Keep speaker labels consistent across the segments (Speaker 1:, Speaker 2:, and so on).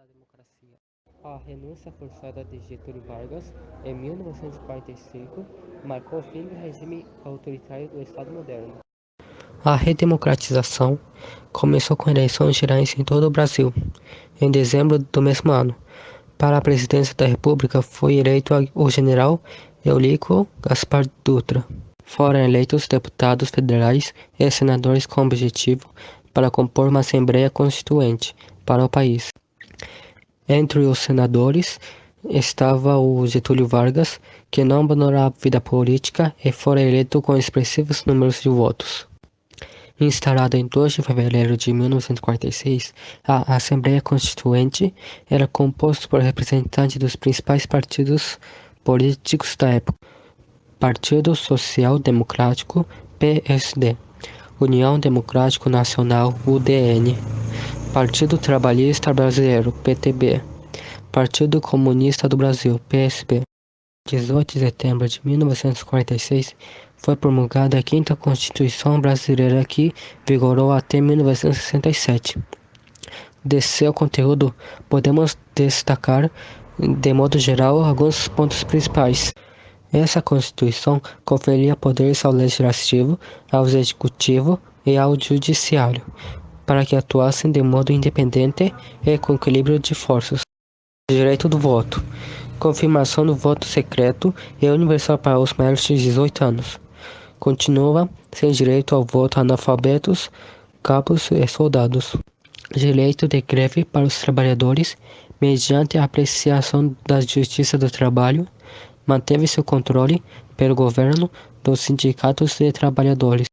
Speaker 1: da democracia. A renúncia forçada de Getúlio Vargas, em 1945, marcou o fim do regime autoritário do Estado moderno. A redemocratização começou com eleições gerais em todo o Brasil, em dezembro do mesmo ano. Para a presidência da República foi eleito o general Eulíquio Gaspar Dutra. Foram eleitos deputados federais e senadores com objetivo para compor uma Assembleia Constituinte para o país. Entre os senadores estava o Getúlio Vargas, que não abandonou a vida política e foi eleito com expressivos números de votos. Instalada em 2 de fevereiro de 1946, a Assembleia Constituinte era composta por representantes dos principais partidos políticos da época: Partido Social Democrático, PSD, União Democrático Nacional, UDN, Partido Trabalhista Brasileiro, PTB, Partido Comunista do Brasil, PSB. 18 de setembro de 1946, foi promulgada a 5ª Constituição Brasileira, que vigorou até 1967. De seu conteúdo, podemos destacar, de modo geral, alguns pontos principais. Essa Constituição conferia poderes ao Legislativo, ao Executivo e ao Judiciário, para que atuassem de modo independente e com equilíbrio de forças. Direito do voto. Confirmação do voto secreto e universal para os maiores de 18 anos. Continua sem direito ao voto analfabetos, cabos e soldados. Direito de greve para os trabalhadores, mediante a apreciação da Justiça do Trabalho. Manteve-se o controle, pelo governo, dos sindicatos de trabalhadores.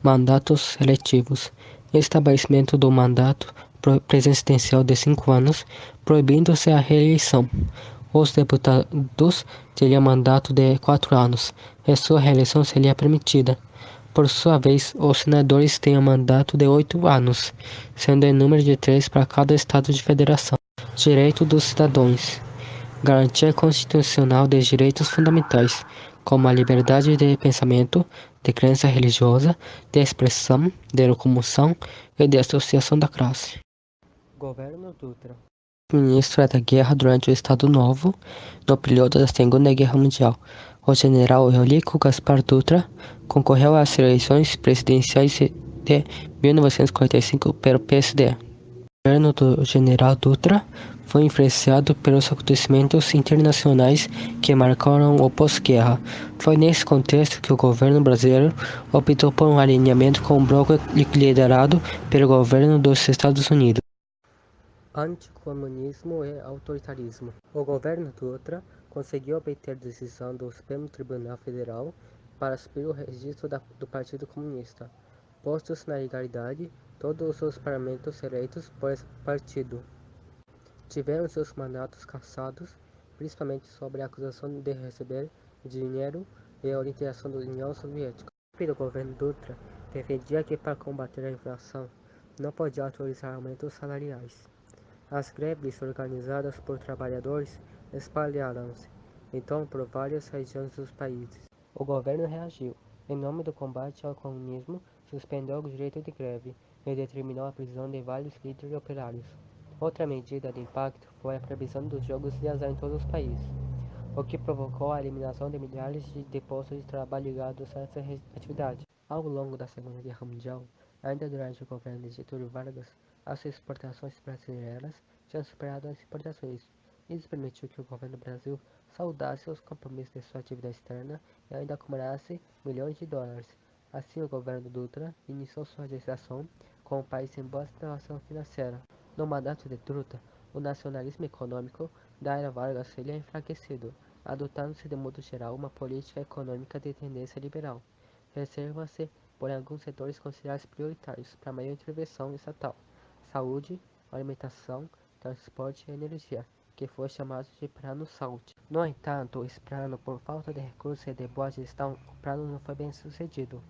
Speaker 1: Mandatos eletivos. Estabelecimento do mandato presidencial de 5 anos, proibindo-se a reeleição. Os deputados teriam mandato de 4 anos, e sua reeleição seria permitida. Por sua vez, os senadores têm mandato de 8 anos, sendo em número de 3 para cada estado de federação. Direito dos cidadãos. Garantia constitucional de direitos fundamentais, como a liberdade de pensamento, de crença religiosa, de expressão, de locomoção e de associação da classe. Governo Dutra. Ministro da Guerra durante o Estado Novo, no período da Segunda Guerra Mundial. O general Eulíquio Gaspar Dutra concorreu às eleições presidenciais de 1945 pelo PSD. O governo do general Dutra foi influenciado pelos acontecimentos internacionais que marcaram o pós-guerra. Foi nesse contexto que o governo brasileiro optou por um alinhamento com o bloco liderado pelo governo dos Estados Unidos. Anticomunismo e autoritarismo. O governo Dutra conseguiu obter decisão do Supremo Tribunal Federal para subir o registro do Partido Comunista. Postos na ilegalidade, todos os parlamentos eleitos por esse partido tiveram seus mandatos cassados, principalmente sobre a acusação de receber dinheiro e orientação da União Soviética. O chefe do governo Dutra defendia que, para combater a inflação, não podia autorizar aumentos salariais. As greves organizadas por trabalhadores espalharam-se, então, por várias regiões dos países. O governo reagiu. Em nome do combate ao comunismo, suspendeu o direito de greve e determinou a prisão de vários líderes operários. Outra medida de impacto foi a proibição dos jogos de azar em todos os países, o que provocou a eliminação de milhares de postos de trabalho ligados a essa atividade. Ao longo da Segunda Guerra Mundial, ainda durante o governo de Getúlio Vargas, as exportações brasileiras tinham superado as importações. Isso permitiu que o governo do Brasil saudasse os compromissos de sua dívida externa e ainda acumulasse milhões de dólares. Assim, o governo Dutra iniciou sua gestação com o país em boa situação financeira. No mandato de Dutra, o nacionalismo econômico da era Vargas seria enfraquecido, adotando-se de modo geral uma política econômica de tendência liberal. Reserva-se, porém, alguns setores considerados prioritários para maior intervenção estatal: saúde, alimentação, transporte e energia, que foi chamado de Plano Saúde. No entanto, esse plano, por falta de recursos e de boa gestão, o plano não foi bem sucedido,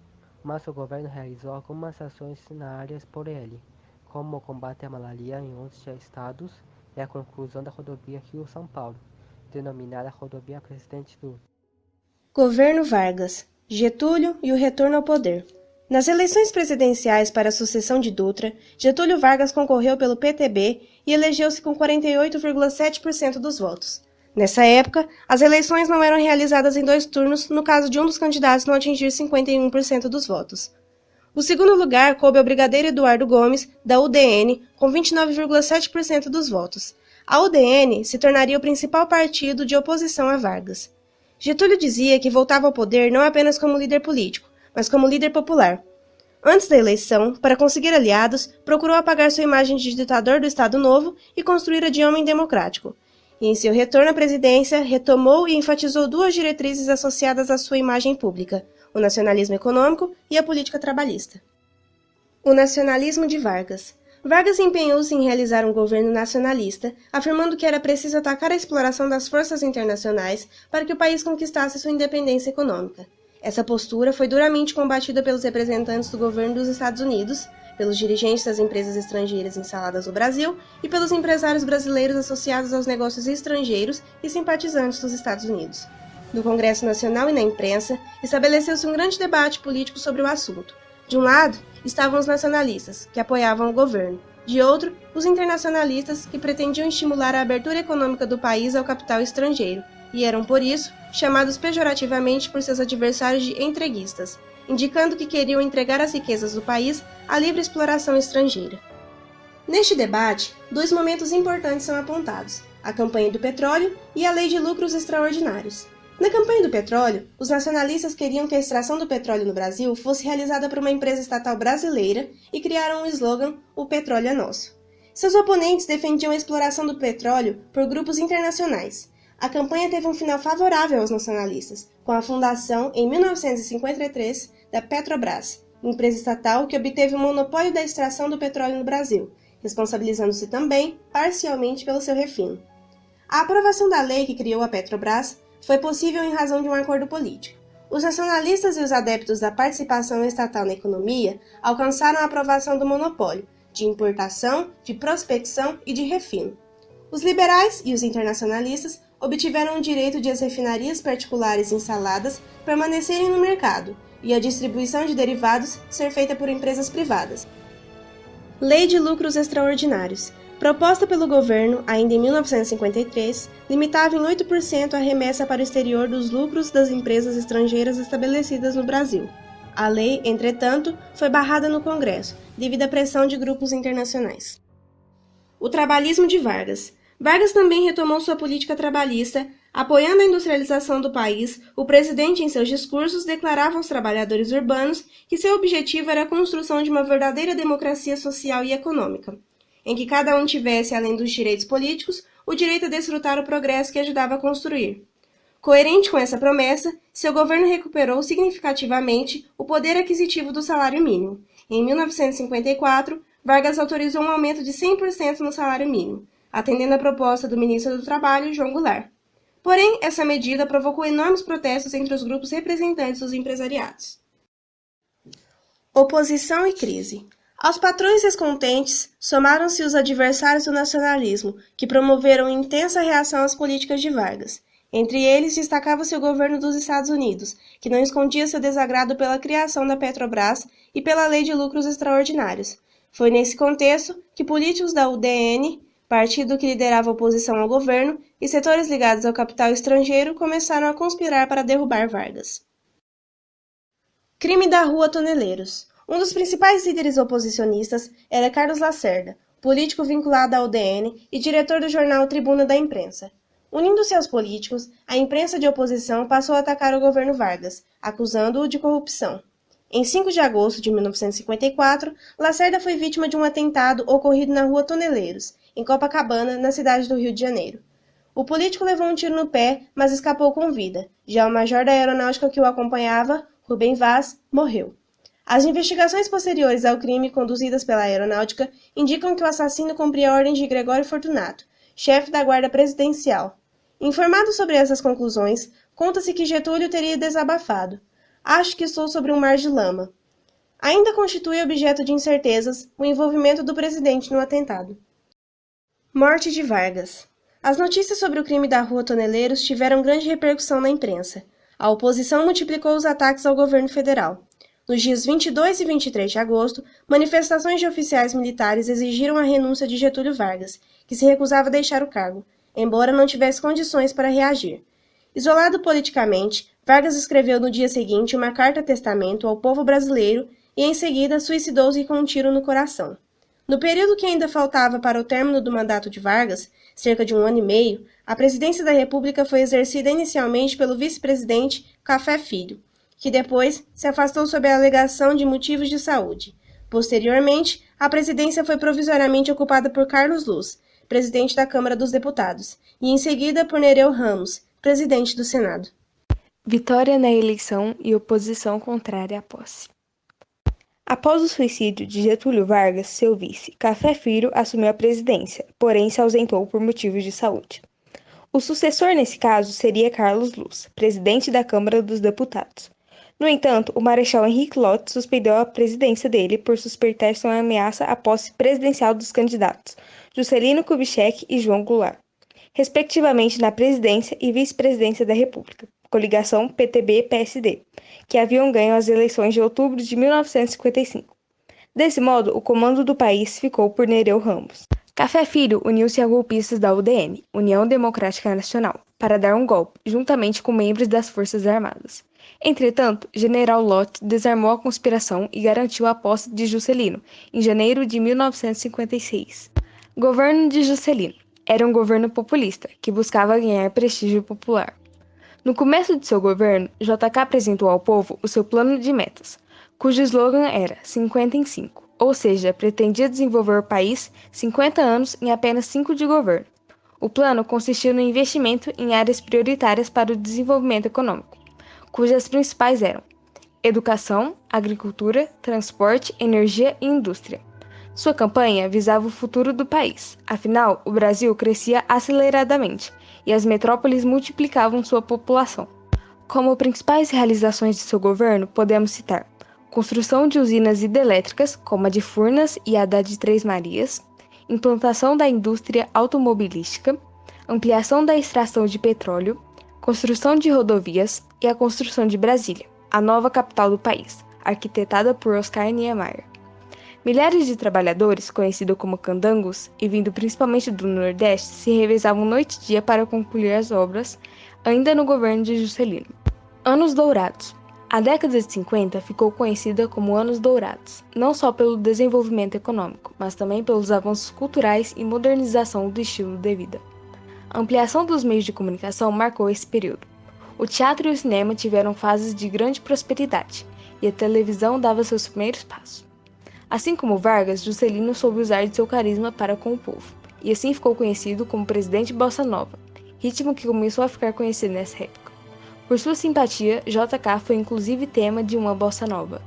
Speaker 1: mas o governo realizou algumas ações na área por ele, como o combate à malaria em 11 estados e a conclusão da rodovia Rio-São Paulo, denominada Rodovia Presidente Dutra.
Speaker 2: Governo Vargas, Getúlio e o retorno ao poder. Nas eleições presidenciais para a sucessão de Dutra, Getúlio Vargas concorreu pelo PTB e elegeu-se com 48,7% dos votos. Nessa época, as eleições não eram realizadas em 2 turnos no caso de um dos candidatos não atingir 51% dos votos. O segundo lugar coube ao brigadeiro Eduardo Gomes, da UDN, com 29,7% dos votos. A UDN se tornaria o principal partido de oposição a Vargas. Getúlio dizia que voltava ao poder não apenas como líder político, mas como líder popular. Antes da eleição, para conseguir aliados, procurou apagar sua imagem de ditador do Estado Novo e construir a de homem democrático. E em seu retorno à presidência, retomou e enfatizou 2 diretrizes associadas à sua imagem pública: o nacionalismo econômico e a política trabalhista. O nacionalismo de Vargas. Vargas empenhou-se em realizar um governo nacionalista, afirmando que era preciso atacar a exploração das forças internacionais para que o país conquistasse sua independência econômica. Essa postura foi duramente combatida pelos representantes do governo dos Estados Unidos, pelos dirigentes das empresas estrangeiras instaladas no Brasil e pelos empresários brasileiros associados aos negócios estrangeiros e simpatizantes dos Estados Unidos. No Congresso Nacional e na imprensa, estabeleceu-se um grande debate político sobre o assunto. De um lado, estavam os nacionalistas, que apoiavam o governo. De outro, os internacionalistas, que pretendiam estimular a abertura econômica do país ao capital estrangeiro, e eram, por isso, chamados pejorativamente por seus adversários de entreguistas, indicando que queriam entregar as riquezas do país à livre exploração estrangeira. Neste debate, 2 momentos importantes são apontados: a campanha do petróleo e a lei de lucros extraordinários. Na campanha do petróleo, os nacionalistas queriam que a extração do petróleo no Brasil fosse realizada por uma empresa estatal brasileira e criaram o slogan "O petróleo é nosso". Seus oponentes defendiam a exploração do petróleo por grupos internacionais. A campanha teve um final favorável aos nacionalistas, com a fundação, em 1953, da Petrobras, empresa estatal que obteve o monopólio da extração do petróleo no Brasil, responsabilizando-se também, parcialmente, pelo seu refino. A aprovação da lei que criou a Petrobras foi possível em razão de um acordo político. Os nacionalistas e os adeptos da participação estatal na economia alcançaram a aprovação do monopólio, de importação, de prospecção e de refino. Os liberais e os internacionalistas obtiveram o direito de as refinarias particulares instaladas permanecerem no mercado e a distribuição de derivados ser feita por empresas privadas. Lei de lucros extraordinários. Proposta pelo governo ainda em 1953, limitava em 8% a remessa para o exterior dos lucros das empresas estrangeiras estabelecidas no Brasil. A lei, entretanto, foi barrada no Congresso, devido à pressão de grupos internacionais. O trabalhismo de Vargas. Vargas também retomou sua política trabalhista. Apoiando a industrialização do país, o presidente, em seus discursos, declarava aos trabalhadores urbanos que seu objetivo era a construção de uma verdadeira democracia social e econômica, em que cada um tivesse, além dos direitos políticos, o direito a desfrutar o progresso que ajudava a construir. Coerente com essa promessa, seu governo recuperou significativamente o poder aquisitivo do salário mínimo. Em 1954, Vargas autorizou um aumento de 100% no salário mínimo, atendendo à proposta do ministro do Trabalho, João Goulart. Porém, essa medida provocou enormes protestos entre os grupos representantes dos empresariados. Oposição e crise. Aos patrões descontentes, somaram-se os adversários do nacionalismo, que promoveram intensa reação às políticas de Vargas. Entre eles, destacava-se o governo dos Estados Unidos, que não escondia seu desagrado pela criação da Petrobras e pela lei de lucros extraordinários. Foi nesse contexto que políticos da UDN, partido que liderava a oposição ao governo, e setores ligados ao capital estrangeiro começaram a conspirar para derrubar Vargas. Crime da Rua Toneleiros. Um dos principais líderes oposicionistas era Carlos Lacerda, político vinculado à UDN e diretor do jornal Tribuna da Imprensa. Unindo-se aos políticos, a imprensa de oposição passou a atacar o governo Vargas, acusando-o de corrupção. Em 5 de agosto de 1954, Lacerda foi vítima de um atentado ocorrido na Rua Toneleiros, em Copacabana, na cidade do Rio de Janeiro. O político levou um tiro no pé, mas escapou com vida. Já o major da aeronáutica que o acompanhava, Rubem Vaz, morreu. As investigações posteriores ao crime conduzidas pela aeronáutica indicam que o assassino cumpria ordens de Gregório Fortunato, chefe da guarda presidencial. Informado sobre essas conclusões, conta-se que Getúlio teria desabafado: "Acho que estou sobre um mar de lama." Ainda constitui objeto de incertezas o envolvimento do presidente no atentado. Morte de Vargas. As notícias sobre o crime da Rua Toneleiros tiveram grande repercussão na imprensa. A oposição multiplicou os ataques ao governo federal. Nos dias 22 e 23 de agosto, manifestações de oficiais militares exigiram a renúncia de Getúlio Vargas, que se recusava a deixar o cargo, embora não tivesse condições para reagir. Isolado politicamente, Vargas escreveu no dia seguinte uma carta-testamento ao povo brasileiro e, em seguida, suicidou-se com um tiro no coração. No período que ainda faltava para o término do mandato de Vargas, cerca de 1 ano e meio, a presidência da República foi exercida inicialmente pelo vice-presidente Café Filho, que depois se afastou sob a alegação de motivos de saúde. Posteriormente, a presidência foi provisoriamente ocupada por Carlos Luz, presidente da Câmara dos Deputados, e em seguida por Nereu Ramos, presidente do Senado.
Speaker 3: Vitória na eleição e oposição contrária à posse. Após o suicídio de Getúlio Vargas, seu vice, Café Filho assumiu a presidência, porém se ausentou por motivos de saúde. O sucessor nesse caso seria Carlos Luz, presidente da Câmara dos Deputados. No entanto, o Marechal Henrique Lott suspendeu a presidência dele por suspeitar ser uma ameaça à posse presidencial dos candidatos Juscelino Kubitschek e João Goulart, respectivamente na presidência e vice-presidência da República, coligação PTB-PSD, que haviam ganho as eleições de outubro de 1955. Desse modo, o comando do país ficou por Nereu Ramos. Café Filho uniu-se a golpistas da UDN, União Democrática Nacional, para dar um golpe, juntamente com membros das Forças Armadas. Entretanto, General Lott desarmou a conspiração e garantiu a posse de Juscelino, em janeiro de 1956. Governo de Juscelino. Era um governo populista, que buscava ganhar prestígio popular. No começo de seu governo, JK apresentou ao povo o seu plano de metas, cujo slogan era 50 em 5, ou seja, pretendia desenvolver o país 50 anos em apenas 5 de governo. O plano consistiu no investimento em áreas prioritárias para o desenvolvimento econômico, cujas principais eram educação, agricultura, transporte, energia e indústria. Sua campanha visava o futuro do país, afinal, o Brasil crescia aceleradamente e as metrópoles multiplicavam sua população. Como principais realizações de seu governo, podemos citar construção de usinas hidrelétricas, como a de Furnas e a da de Três Marias, implantação da indústria automobilística, ampliação da extração de petróleo, construção de rodovias e a construção de Brasília, a nova capital do país, arquitetada por Oscar Niemeyer. Milhares de trabalhadores, conhecidos como candangos, e vindo principalmente do Nordeste, se revezavam noite e dia para concluir as obras, ainda no governo de Juscelino. Anos Dourados. A década de 50 ficou conhecida como Anos Dourados, não só pelo desenvolvimento econômico, mas também pelos avanços culturais e modernização do estilo de vida. A ampliação dos meios de comunicação marcou esse período. O teatro e o cinema tiveram fases de grande prosperidade, e a televisão dava seus primeiros passos. Assim como Vargas, Juscelino soube usar de seu carisma para com o povo, e assim ficou conhecido como Presidente Bossa Nova, ritmo que começou a ficar conhecido nessa época. Por sua simpatia, JK foi inclusive tema de uma bossa nova.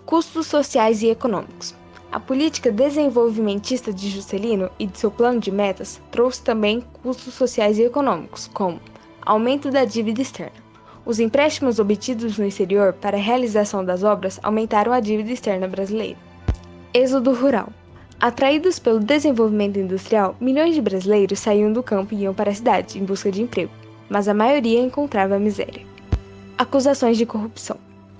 Speaker 3: Custos sociais e econômicos. A política desenvolvimentista de Juscelino e de seu plano de metas trouxe também custos sociais e econômicos, como aumento da dívida externa. Os empréstimos obtidos no exterior para a realização das obras aumentaram a dívida externa brasileira. Êxodo rural. Atraídos pelo desenvolvimento industrial, milhões de brasileiros saíam do campo e iam para a cidade em busca de emprego, mas a maioria encontrava miséria. Acusações de corrupção.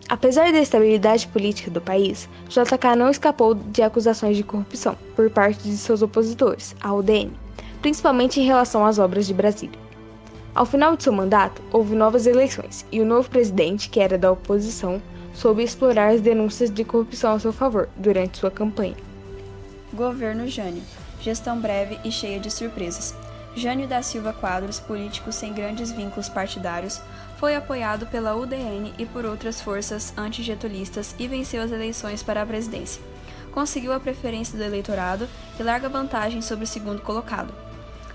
Speaker 3: Apesar da estabilidade política do país, JK não escapou de acusações de corrupção por parte de seus opositores, a UDN, principalmente em relação às obras de Brasília. Ao final de seu mandato, houve novas eleições e o novo presidente, que era da oposição, soube explorar as denúncias de corrupção a seu favor durante sua campanha.
Speaker 4: Governo Jânio. Gestão breve e cheia de surpresas. Jânio da Silva Quadros, político sem grandes vínculos partidários, foi apoiado pela UDN e por outras forças antigetulistas e venceu as eleições para a presidência. Conseguiu a preferência do eleitorado e larga vantagem sobre o segundo colocado.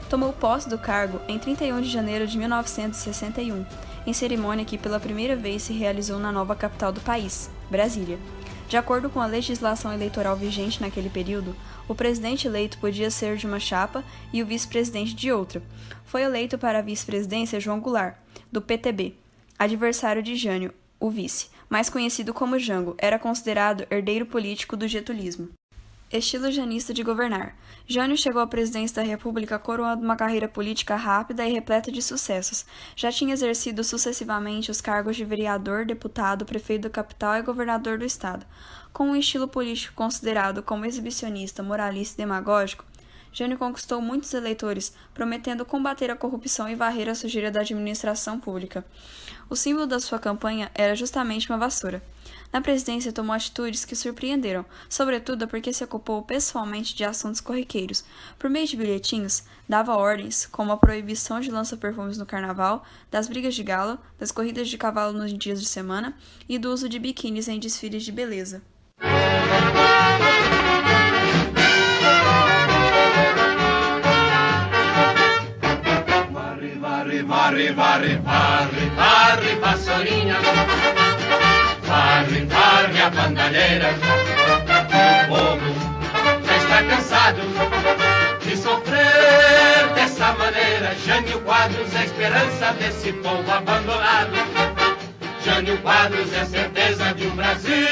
Speaker 4: Tomou posse do cargo em 31 de janeiro de 1961, em cerimônia que pela primeira vez se realizou na nova capital do país, Brasília. De acordo com a legislação eleitoral vigente naquele período, o presidente eleito podia ser de uma chapa e o vice-presidente de outra. Foi eleito para a vice-presidência João Goulart, do PTB, adversário de Jânio, o vice, mais conhecido como Jango, era considerado herdeiro político do getulismo. Estilo janista de governar. Jânio chegou à presidência da República coroando uma carreira política rápida e repleta de sucessos. Já tinha exercido sucessivamente os cargos de vereador, deputado, prefeito da capital e governador do estado. Com um estilo político considerado como exibicionista, moralista e demagógico, Jânio conquistou muitos eleitores, prometendo combater a corrupção e varrer a sujeira da administração pública. O símbolo da sua campanha era justamente uma vassoura. Na presidência tomou atitudes que surpreenderam, sobretudo porque se ocupou pessoalmente de assuntos corriqueiros. Por meio de bilhetinhos, dava ordens, como a proibição de lança-perfumes no carnaval, das brigas de galo, das corridas de cavalo nos dias de semana e do uso de biquínis em desfiles de beleza.
Speaker 5: Varre, varre, varre, varre, vassourinha. Varre, varre a bandalheira. O povo já está cansado de sofrer dessa maneira. Jânio Quadros é a esperança desse povo abandonado. Jânio Quadros é a certeza de um Brasil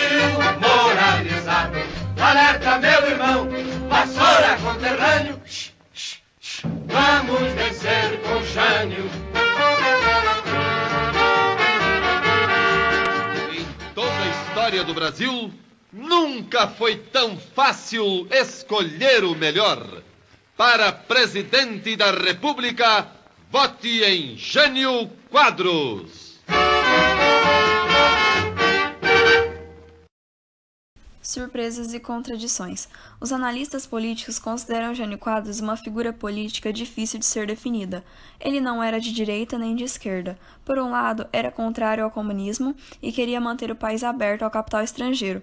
Speaker 5: moralizado. Alerta, meu irmão, vassoura conterrâneo. Vamos vencer com Jânio.
Speaker 6: Em toda a história do Brasil, nunca foi tão fácil escolher o melhor. Para presidente da República, vote em Jânio Quadros.
Speaker 4: Surpresas e contradições. Os analistas políticos consideram Jânio Quadros uma figura política difícil de ser definida. Ele não era de direita nem de esquerda. Por um lado, era contrário ao comunismo e queria manter o país aberto ao capital estrangeiro.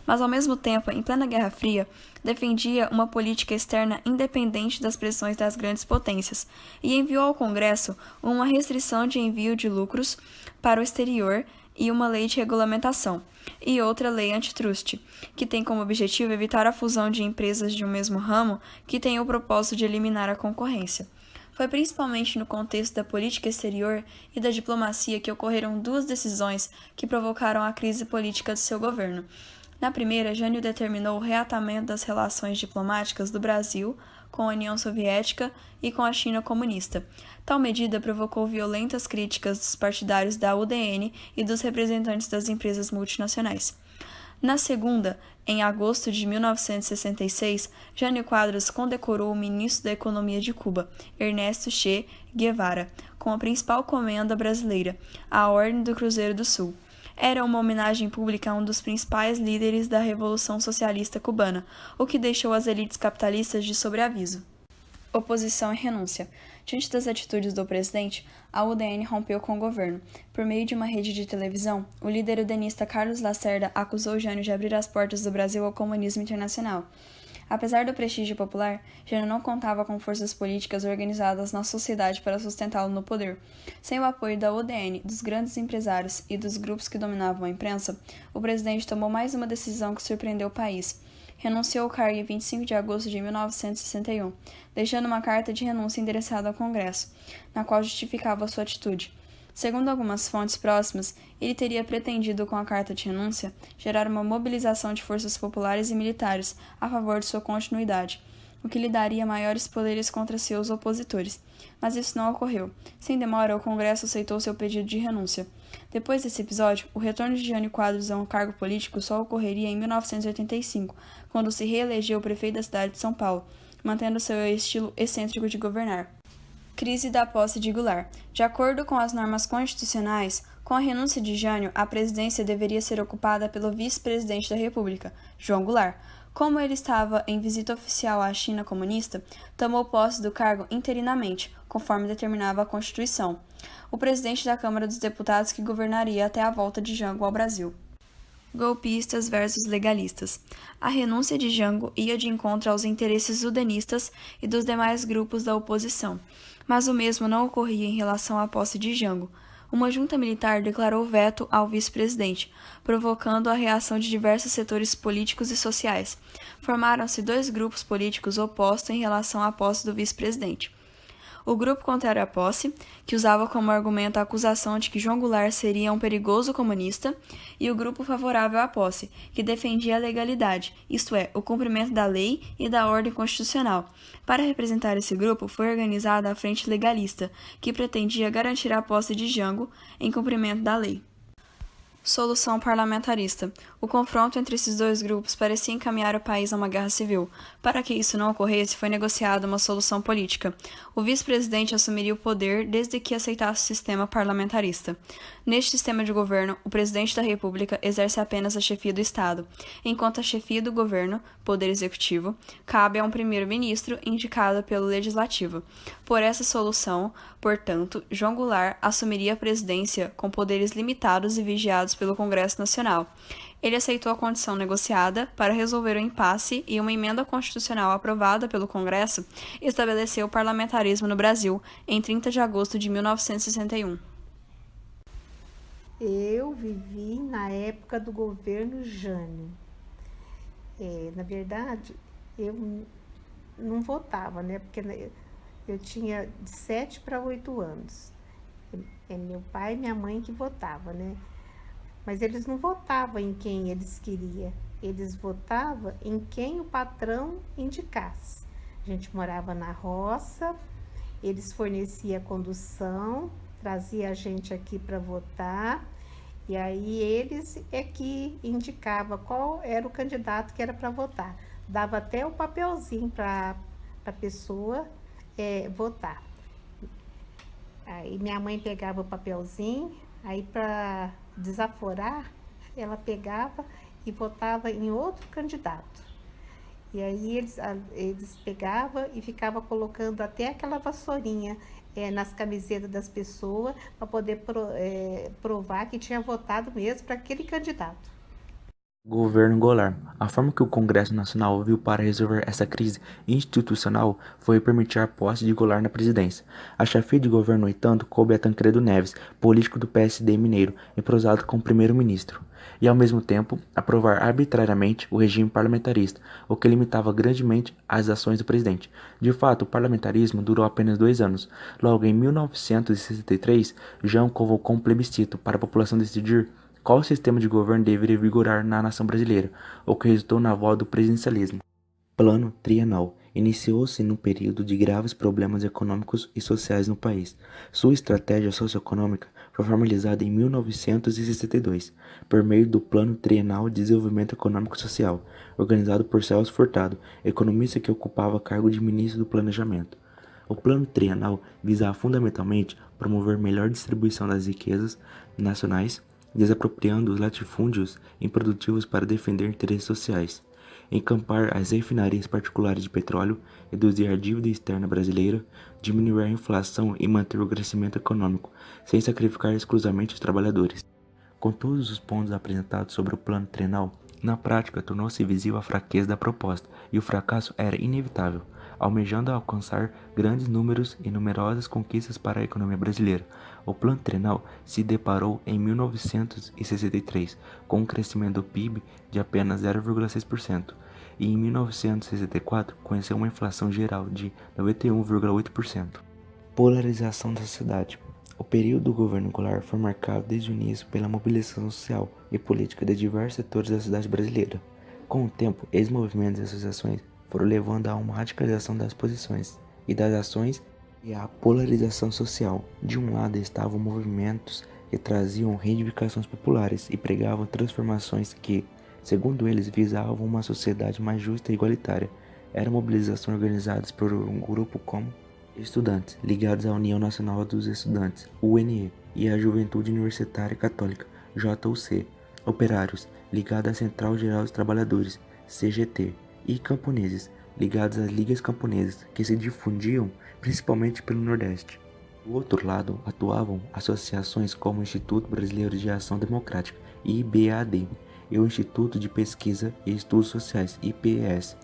Speaker 4: Mas, ao mesmo tempo, em plena Guerra Fria, defendia uma política externa independente das pressões das grandes potências e enviou ao Congresso uma restrição de envio de lucros para o exterior e uma lei de regulamentação, e outra lei antitruste, que tem como objetivo evitar a fusão de empresas de um mesmo ramo que tem o propósito de eliminar a concorrência. Foi principalmente no contexto da política exterior e da diplomacia que ocorreram duas decisões que provocaram a crise política de seu governo. Na primeira, Jânio determinou o reatamento das relações diplomáticas do Brasil com a União Soviética e com a China comunista. Tal medida provocou violentas críticas dos partidários da UDN e dos representantes das empresas multinacionais. Na segunda, em agosto de 1966, Jânio Quadros condecorou o ministro da Economia de Cuba, Ernesto Che Guevara, com a principal comenda brasileira, a Ordem do Cruzeiro do Sul. Era uma homenagem pública a um dos principais líderes da Revolução Socialista Cubana, o que deixou as elites capitalistas de sobreaviso. Oposição e renúncia. Diante das atitudes do presidente, a UDN rompeu com o governo. Por meio de uma rede de televisão, o líder udenista Carlos Lacerda acusou Jânio de abrir as portas do Brasil ao comunismo internacional. Apesar do prestígio popular, Jânio não contava com forças políticas organizadas na sociedade para sustentá-lo no poder. Sem o apoio da UDN, dos grandes empresários e dos grupos que dominavam a imprensa, o presidente tomou mais uma decisão que surpreendeu o país. Renunciou ao cargo em 25 de agosto de 1961, deixando uma carta de renúncia endereçada ao Congresso, na qual justificava sua atitude. Segundo algumas fontes próximas, ele teria pretendido, com a carta de renúncia, gerar uma mobilização de forças populares e militares a favor de sua continuidade, o que lhe daria maiores poderes contra seus opositores. Mas isso não ocorreu. Sem demora, o Congresso aceitou seu pedido de renúncia. Depois desse episódio, o retorno de Jânio Quadros a um cargo político só ocorreria em 1985, quando se reelegeu prefeito da cidade de São Paulo, mantendo seu estilo excêntrico de governar. Crise da posse de Goulart. De acordo com as normas constitucionais, com a renúncia de Jânio, a presidência deveria ser ocupada pelo vice-presidente da República, João Goulart. Como ele estava em visita oficial à China comunista, tomou posse do cargo interinamente, conforme determinava a Constituição. O presidente da Câmara dos Deputados que governaria até a volta de Jango ao Brasil. Golpistas versus legalistas. A renúncia de Jango ia de encontro aos interesses udenistas e dos demais grupos da oposição, mas o mesmo não ocorria em relação à posse de Jango. Uma junta militar declarou veto ao vice-presidente, provocando a reação de diversos setores políticos e sociais. Formaram-se dois grupos políticos opostos em relação à posse do vice-presidente. O grupo contrário à posse, que usava como argumento a acusação de que João Goulart seria um perigoso comunista, e o grupo favorável à posse, que defendia a legalidade, isto é, o cumprimento da lei e da ordem constitucional. Para representar esse grupo, foi organizada a Frente Legalista, que pretendia garantir a posse de Jango em cumprimento da lei. Solução parlamentarista. O confronto entre esses dois grupos parecia encaminhar o país a uma guerra civil. Para que isso não ocorresse, foi negociada uma solução política. O vice-presidente assumiria o poder desde que aceitasse o sistema parlamentarista. Neste sistema de governo, o presidente da República exerce apenas a chefia do Estado, enquanto a chefia do governo, poder executivo, cabe a um primeiro-ministro indicado pelo legislativo. Por essa solução, portanto, João Goulart assumiria a presidência com poderes limitados e vigiados pelo Congresso Nacional. Ele aceitou a condição negociada para resolver o impasse e uma emenda constitucional aprovada pelo Congresso estabeleceu o parlamentarismo no Brasil em 30 de agosto de 1961.
Speaker 7: Eu vivi na época do governo Jânio. Na verdade, eu não votava, né? Porque eu tinha de 7 para 8 anos. É meu pai e minha mãe que votavam, né? Mas eles não votavam em quem eles queriam. Eles votavam em quem o patrão indicasse. A gente morava na roça, eles forneciam a condução, trazia a gente aqui para votar, e aí eles é que indicavam qual era o candidato que era para votar. Dava até o papelzinho para a pessoa votar. Aí minha mãe pegava o papelzinho, aí para desaforar, ela pegava e votava em outro candidato. E aí eles pegavam e ficavam colocando até aquela vassourinha nas camisetas das pessoas para poder provar que tinha votado mesmo para aquele candidato.
Speaker 8: Governo Goulart. A forma que o Congresso Nacional viu para resolver essa crise institucional foi permitir a posse de Goulart na presidência. A chefia de governo, no entanto, coube a Tancredo Neves, político do PSD mineiro, entrosado como primeiro-ministro, e ao mesmo tempo aprovar arbitrariamente o regime parlamentarista, o que limitava grandemente as ações do presidente. De fato, o parlamentarismo durou apenas 2 anos. Logo, em 1963, João convocou um plebiscito para a população decidir qual sistema de governo deveria vigorar na nação brasileira, o que resultou na volta do presidencialismo. Plano Trienal. Iniciou-se num período de graves problemas econômicos e sociais no país. Sua estratégia socioeconômica foi formalizada em 1962, por meio do Plano Trienal de Desenvolvimento Econômico e Social, organizado por Celso Furtado, economista que ocupava cargo de ministro do Planejamento. O Plano Trienal visava fundamentalmente promover melhor distribuição das riquezas nacionais, desapropriando os latifúndios improdutivos para defender interesses sociais, encampar as refinarias particulares de petróleo, reduzir a dívida externa brasileira, diminuir a inflação e manter o crescimento econômico, sem sacrificar exclusivamente os trabalhadores. Com todos os pontos apresentados sobre o plano trienal, na prática tornou-se visível a fraqueza da proposta e o fracasso era inevitável. Almejando alcançar grandes números e numerosas conquistas para a economia brasileira, o Plano Trienal se deparou em 1963 com um crescimento do PIB de apenas 0,6% e em 1964 conheceu uma inflação geral de 91,8%. Polarização da sociedade. O período do governo Goulart foi marcado desde o início pela mobilização social e política de diversos setores da sociedade brasileira. Com o tempo, esses movimentos e associações foram levando a uma radicalização das posições e das ações e a polarização social. De um lado estavam movimentos que traziam reivindicações populares e pregavam transformações que, segundo eles, visavam uma sociedade mais justa e igualitária. Eram mobilizações organizadas por um grupo como estudantes, ligados à União Nacional dos Estudantes, UNE, e à Juventude Universitária Católica, JUC, operários, ligados à Central Geral dos Trabalhadores, CGT, e camponeses, ligados às ligas camponesas, que se difundiam principalmente pelo Nordeste. Do outro lado, atuavam associações como o Instituto Brasileiro de Ação Democrática, IBAD, e o Instituto de Pesquisa e Estudos Sociais, IPES.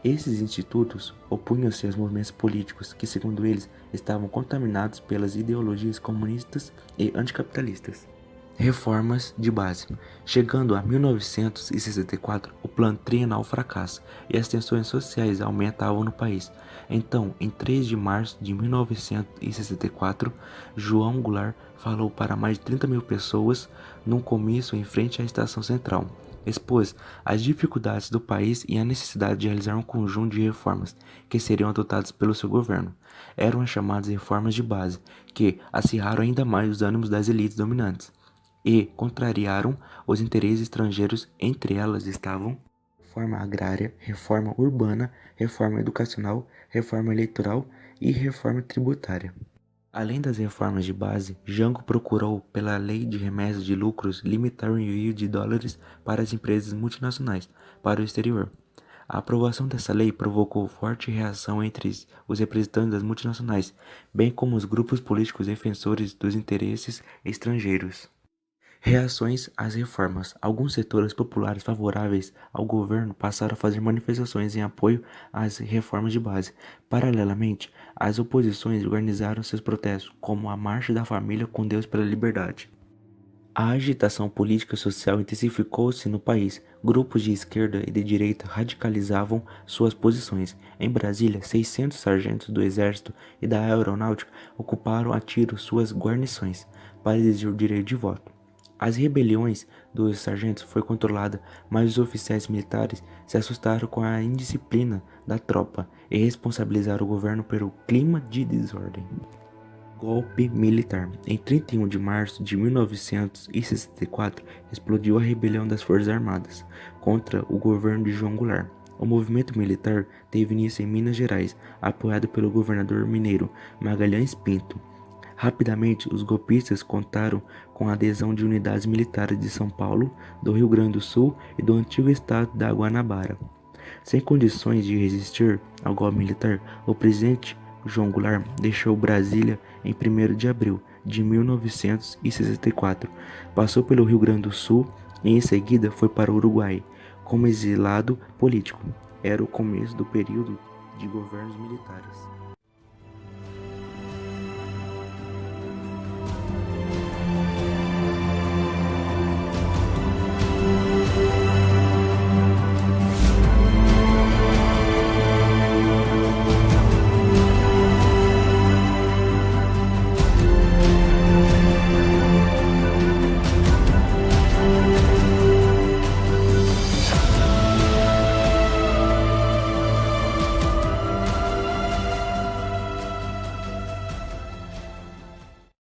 Speaker 8: Esses institutos opunham-se aos movimentos políticos que, segundo eles, estavam contaminados pelas ideologias comunistas e anticapitalistas. Reformas de base. Chegando a 1964, o plano trienal fracassa e as tensões sociais aumentavam no país. Então, em 3 de março de 1964, João Goulart falou para mais de 30 mil pessoas num comício em frente à Estação Central. Expôs as dificuldades do país e a necessidade de realizar um conjunto de reformas que seriam adotadas pelo seu governo. Eram as chamadas reformas de base, que acirraram ainda mais os ânimos das elites dominantes e contrariaram os interesses estrangeiros. Entre elas estavam reforma agrária, reforma urbana, reforma educacional, reforma eleitoral e reforma tributária. Além das reformas de base, Jango procurou, pela Lei de Remessas de Lucros, limitar o envio de dólares para as empresas multinacionais para o exterior. A aprovação dessa lei provocou forte reação entre os representantes das multinacionais, bem como os grupos políticos defensores dos interesses estrangeiros. Reações às reformas. Alguns setores populares favoráveis ao governo passaram a fazer manifestações em apoio às reformas de base. Paralelamente, as oposições organizaram seus protestos, como a Marcha da Família com Deus pela Liberdade. A agitação política e social intensificou-se no país. Grupos de esquerda e de direita radicalizavam suas posições. Em Brasília, 600 sargentos do Exército e da Aeronáutica ocuparam a tiro suas guarnições para exigir o direito de voto. As rebeliões dos sargentos foi controlada, mas os oficiais militares se assustaram com a indisciplina da tropa e responsabilizaram o governo pelo clima de desordem. Golpe militar. Em 31 de março de 1964, explodiu a rebelião das Forças Armadas contra o governo de João Goulart. O movimento militar teve início em Minas Gerais, apoiado pelo governador mineiro Magalhães Pinto. Rapidamente, os golpistas contaram com a adesão de unidades militares de São Paulo, do Rio Grande do Sul e do antigo estado da Guanabara. Sem condições de resistir ao golpe militar, o presidente João Goulart deixou Brasília em 1º de abril de 1964, passou pelo Rio Grande do Sul e em seguida foi para o Uruguai como exilado político. Era o começo do período de governos militares.